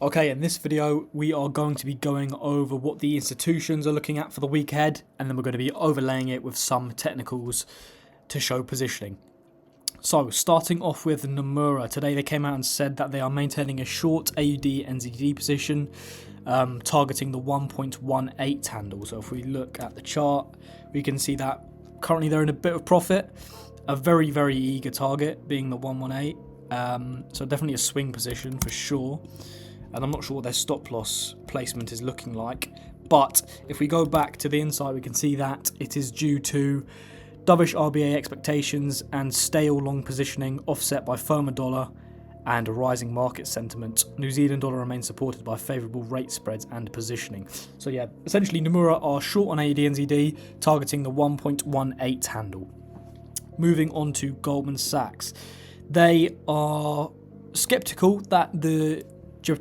Okay, in this video, we are going to be going over what the institutions are looking at for the week ahead, and then we're going to be overlaying it with some technicals to show positioning. So, starting off with Nomura, today they came out and said that they are maintaining a short AUD NZD position, targeting the 1.18 handle. So, if we look at the chart, we can see that currently they're in a bit of profit, a very, very eager target being the 118. So, definitely a swing position for sure. And I'm not sure what their stop loss placement is looking like. But if we go back to the inside, we can see that it is due to dovish RBA expectations and stale long positioning offset by firmer dollar and a rising market sentiment. New Zealand dollar remains supported by favourable rate spreads and positioning. So yeah, essentially Nomura are short on AUD NZD, targeting the 1.18 handle. Moving on to Goldman Sachs. They are sceptical that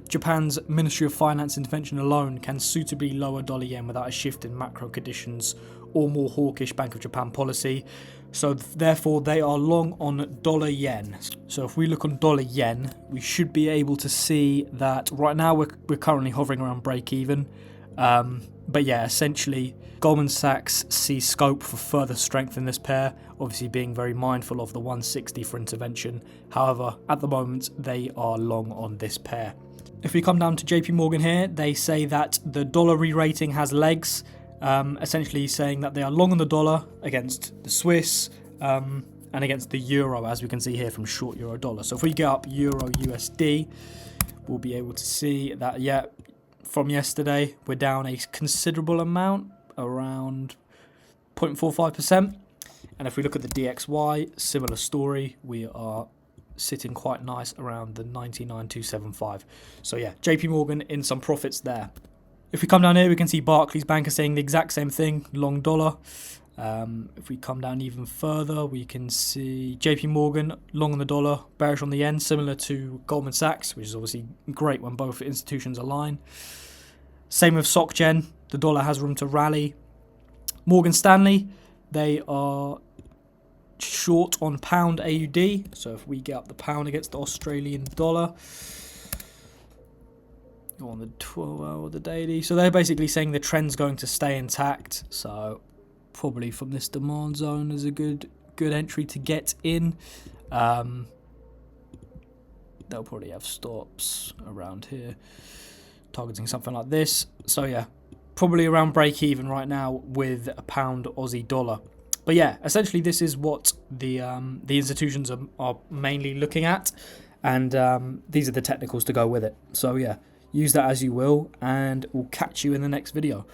Japan's Ministry of Finance intervention alone can suitably lower dollar yen without a shift in macro conditions or more hawkish Bank of Japan policy. So therefore they are long on dollar yen. So if we look on dollar yen, we should be able to see that right now we're currently hovering around break even. But yeah, essentially Goldman Sachs sees scope for further strength in this pair, obviously being very mindful of the 160 for intervention. However, at the moment they are long on this pair. If we come down to JP Morgan here, they say that the dollar re-rating has legs, essentially saying that they are long on the dollar against the Swiss and against the euro, as we can see here from short euro dollar. So if we get up euro USD, we'll be able to see that, yeah, from yesterday, we're down a considerable amount, around 0.45%. And if we look at the DXY, similar story, we are sitting quite nice around the 99,275. So yeah, JP Morgan in some profits there. If we come down here, we can see Barclays Bank are saying the exact same thing, long dollar. If we come down even further, we can see JP Morgan long on the dollar, bearish on the yen, similar to Goldman Sachs, which is obviously great when both institutions align. Same with SocGen, the dollar has room to rally. Morgan Stanley, they are short on pound AUD. So if we get up the pound against the Australian dollar, go on the 12-hour, the daily. So they're basically saying the trend's going to stay intact. So probably from this demand zone is a good entry to get in. They'll probably have stops around here, targeting something like this. So yeah, probably around break even right now with a pound Aussie dollar. But yeah, essentially this is what the institutions are mainly looking at, and these are the technicals to go with it. So yeah, use that as you will, and we'll catch you in the next video.